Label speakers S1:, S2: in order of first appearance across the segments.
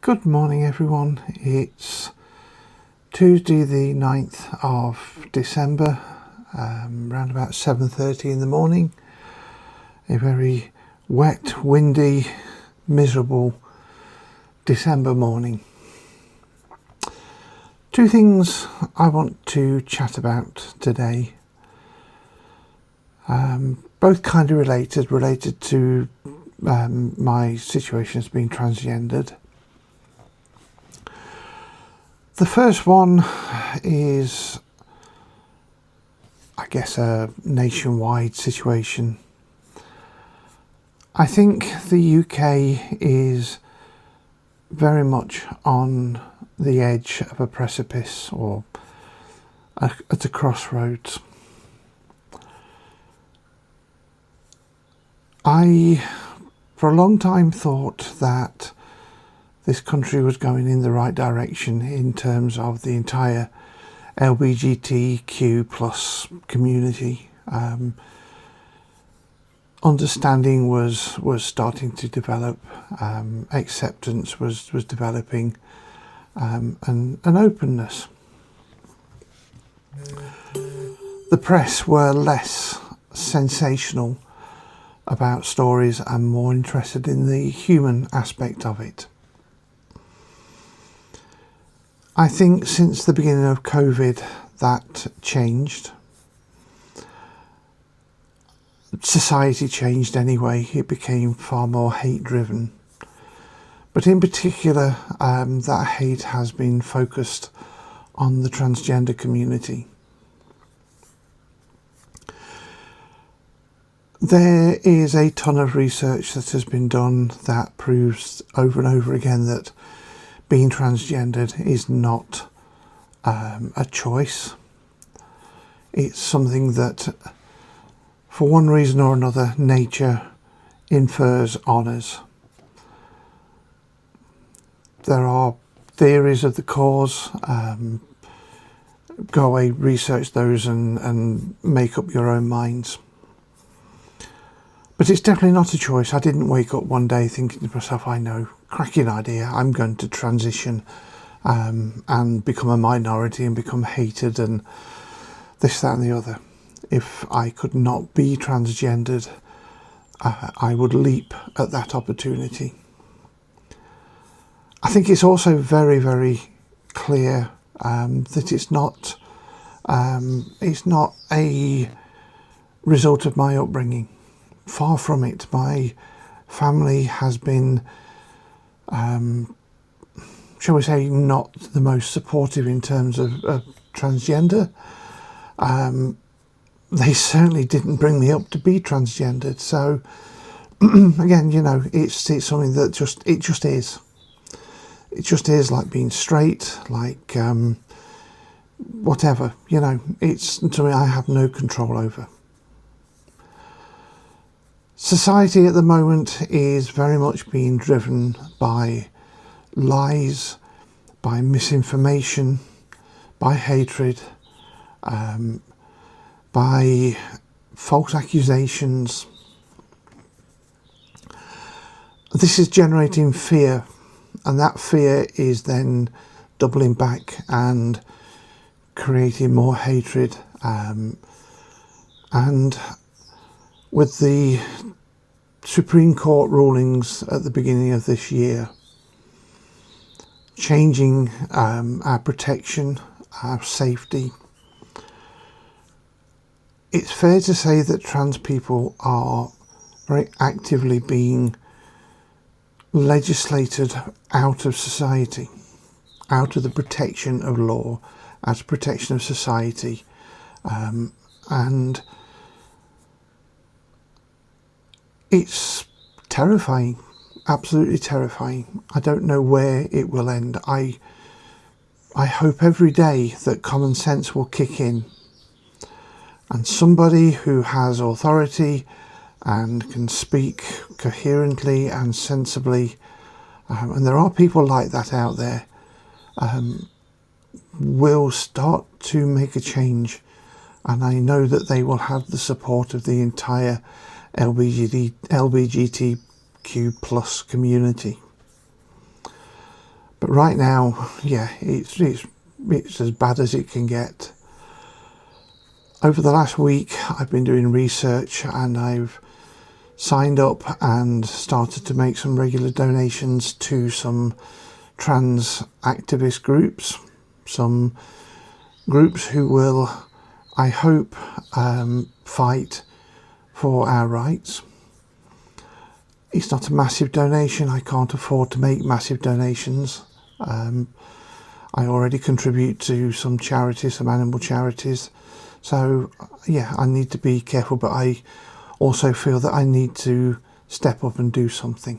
S1: Good morning everyone, it's Tuesday the 9th of December, around about 7:30 in the morning. A very wet, windy, miserable December morning. Two things I want to chat about today, both kind of related to my situation as being transgendered. The first one is, I guess, a nationwide situation. I think the UK is very much on the edge of a precipice or at a crossroads. I, for a long time, thought that this country was going in the right direction in terms of the entire LBGTQ plus community. Understanding was starting to develop, acceptance was developing, and an openness. The press were less sensational about stories and more interested in the human aspect of it. I think since the beginning of COVID that changed. Society changed anyway, it became far more hate driven. But in particular, that hate has been focused on the transgender community. There is a ton of research that has been done that proves over and over again that being transgendered is not a choice. It's something that, for one reason or another, nature infers on us. There are theories of the cause. Go away, research those and make up your own minds. But it's definitely not a choice. I didn't wake up one day thinking to myself, I know, cracking idea, I'm going to transition and become a minority and become hated and this, that and the other. If I could not be transgendered, I would leap at that opportunity. I think it's also very, very clear that it's not a result of my upbringing. Far from it. My family has been, shall we say, not the most supportive in terms of transgender. They certainly didn't bring me up to be transgendered. So again, you know, it's something that just is. It just is, like being straight, like whatever, you know. It's something I have no control over. Society at the moment is very much being driven by lies, by misinformation, by hatred, by false accusations. This is generating fear, and that fear is then doubling back and creating more hatred. And with the Supreme Court rulings at the beginning of this year, changing our protection, our safety, it's fair to say that trans people are very actively being legislated out of society, out of the protection of law, out of protection of society, and it's terrifying, absolutely terrifying. I don't know where it will end. I hope every day that common sense will kick in and somebody who has authority and can speak coherently and sensibly, and there are people like that out there, will start to make a change. And I know that they will have the support of the entire LBGTQ plus community. But right now, yeah, it's as bad as it can get. Over the last week, I've been doing research and I've signed up and started to make some regular donations to some trans activist groups, some groups who will, I hope, fight for our rights. It's not a massive donation. I can't afford to make massive donations. I already contribute to some charities, some animal charities. So yeah, I need to be careful, but I also feel that I need to step up and do something.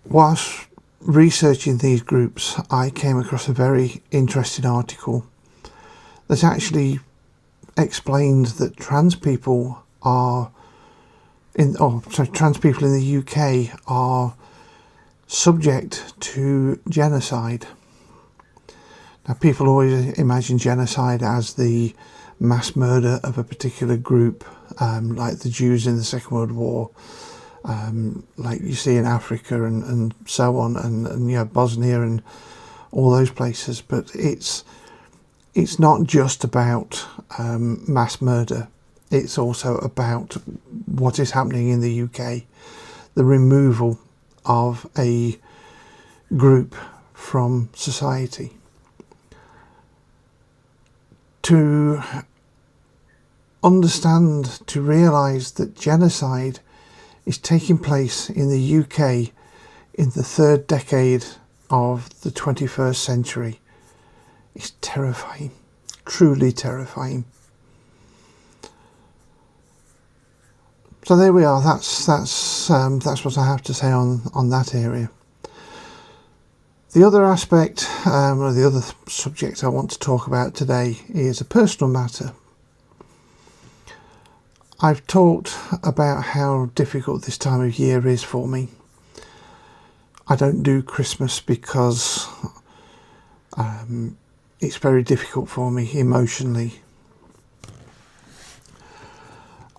S1: Whilst researching these groups, I came across a very interesting article that actually explained that trans people in the UK are subject to genocide. Now, people always imagine genocide as the mass murder of a particular group, like the Jews in the Second World War, like you see in Africa and so on, and Bosnia and all those places. But it's not just about mass murder. It's also about what is happening in the UK, the removal of a group from society. To understand, to realise that genocide is taking place in the UK in the third decade of the 21st century is terrifying, truly terrifying. So there we are. That's what I have to say on that area. The other aspect, or the other subject I want to talk about today is a personal matter. I've talked about how difficult this time of year is for me. I don't do Christmas because it's very difficult for me emotionally.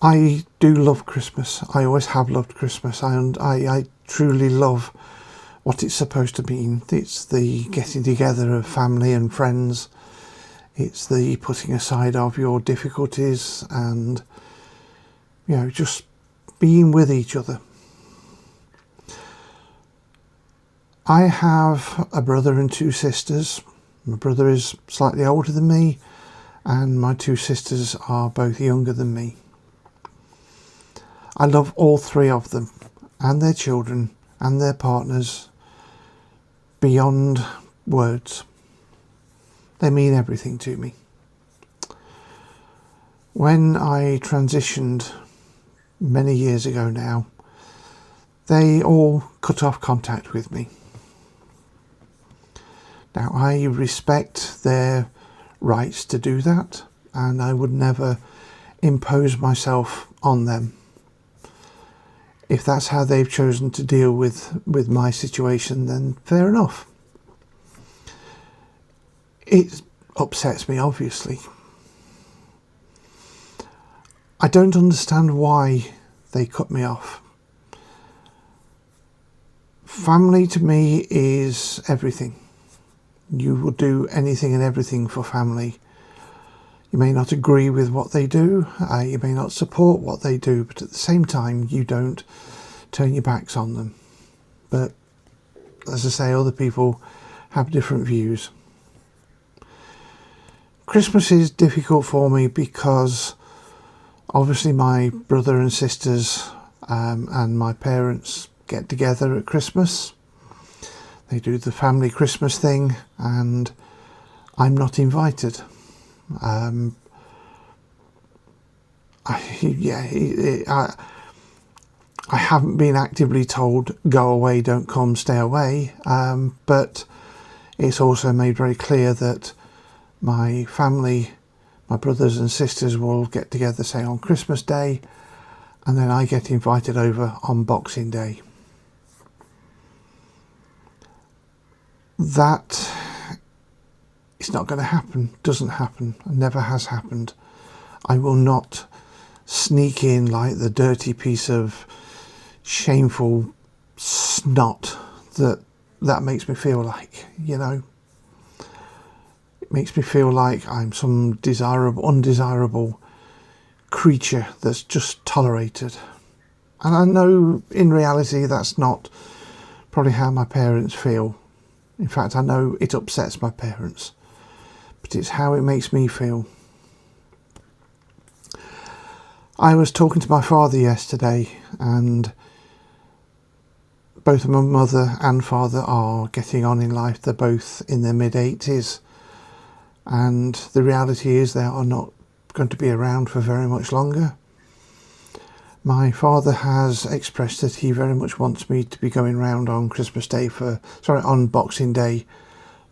S1: I do love Christmas. I always have loved Christmas. I truly love what it's supposed to mean. It's the getting together of family and friends. It's the putting aside of your difficulties and, just being with each other. I have a brother and two sisters. My brother is slightly older than me, and my two sisters are both younger than me. I love all three of them and their children and their partners beyond words. They mean everything to me. When I transitioned many years ago now, they all cut off contact with me. Now, I respect their rights to do that, and I would never impose myself on them. If that's how they've chosen to deal with my situation, then fair enough. It upsets me, obviously. I don't understand why they cut me off. Family to me is everything. You will do anything and everything for family. You may not agree with what they do, you may not support what they do, but at the same time you don't turn your backs on them. But as I say, other people have different views. Christmas is difficult for me because obviously my brother and sisters and my parents get together at Christmas. They do the family Christmas thing and I'm not invited. I haven't been actively told go away, don't come, stay away, but it's also made very clear that my family, my brothers and sisters will get together, say on Christmas Day, and then I get invited over on Boxing Day. That is not going to happen, doesn't happen, never has happened. I will not sneak in like the dirty piece of shameful snot that makes me feel like, you know. It makes me feel like I'm some undesirable creature that's just tolerated. And I know in reality that's not probably how my parents feel. In fact, I know it upsets my parents, but it's how it makes me feel. I was talking to my father yesterday, and both my mother and father are getting on in life. They're both in their mid-80s, and the reality is they are not going to be around for very much longer. My father has expressed that he very much wants me to be going round on on Boxing Day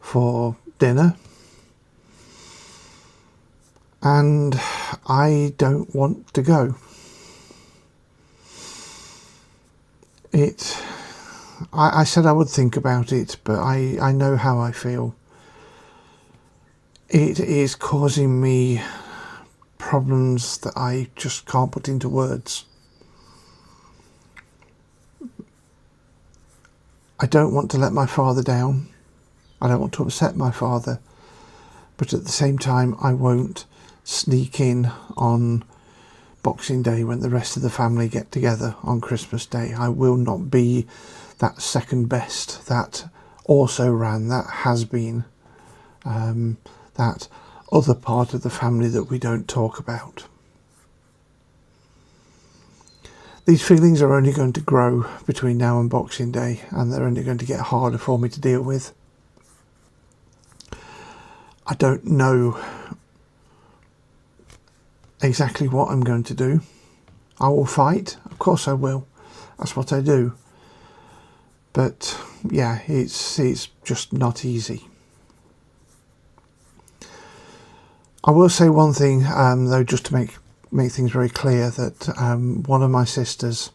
S1: for dinner. And I don't want to go. I said I would think about it, but I know how I feel. It is causing me problems that I just can't put into words. I don't want to let my father down. I don't want to upset my father. But at the same time, I won't sneak in on Boxing Day when the rest of the family get together on Christmas Day. I will not be that second best, that also ran, that has been, that other part of the family that we don't talk about. These feelings are only going to grow between now and Boxing Day, and they're only going to get harder for me to deal with. I don't know exactly what I'm going to do. I will fight, of course I will. That's what I do. But yeah, it's just not easy. I will say one thing, though, just to make things very clear, that one of my sisters,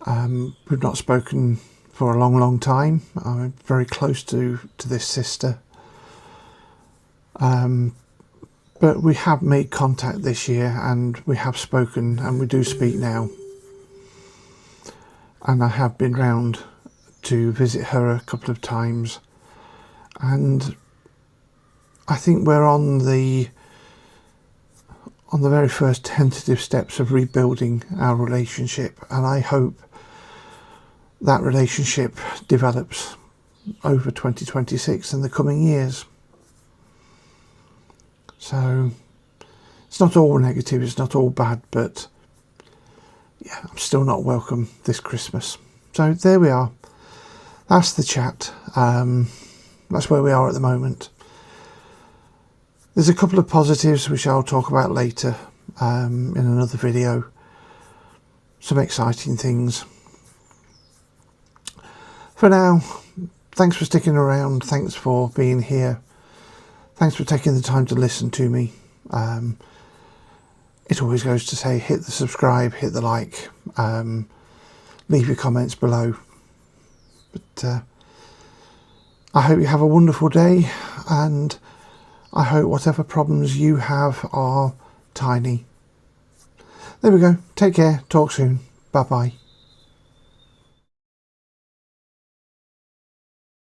S1: we've not spoken for a long time. I'm very close to this sister. But we have made contact this year, and we have spoken, and we do speak now. And I have been round to visit her a couple of times, and I think we're on the very first tentative steps of rebuilding our relationship, and I hope that relationship develops over 2026 and the coming years. So it's not all negative, it's not all bad, but yeah, I'm still not welcome this Christmas. So there we are. That's the chat. That's where we are at the moment. There's a couple of positives which I'll talk about later in another video. Some exciting things. For now, thanks for sticking around. Thanks for being here. Thanks for taking the time to listen to me. It always goes to say, hit the subscribe, hit the like, leave your comments below. But I hope you have a wonderful day, and I hope whatever problems you have are tiny. There we go. Take care. Talk soon. Bye bye.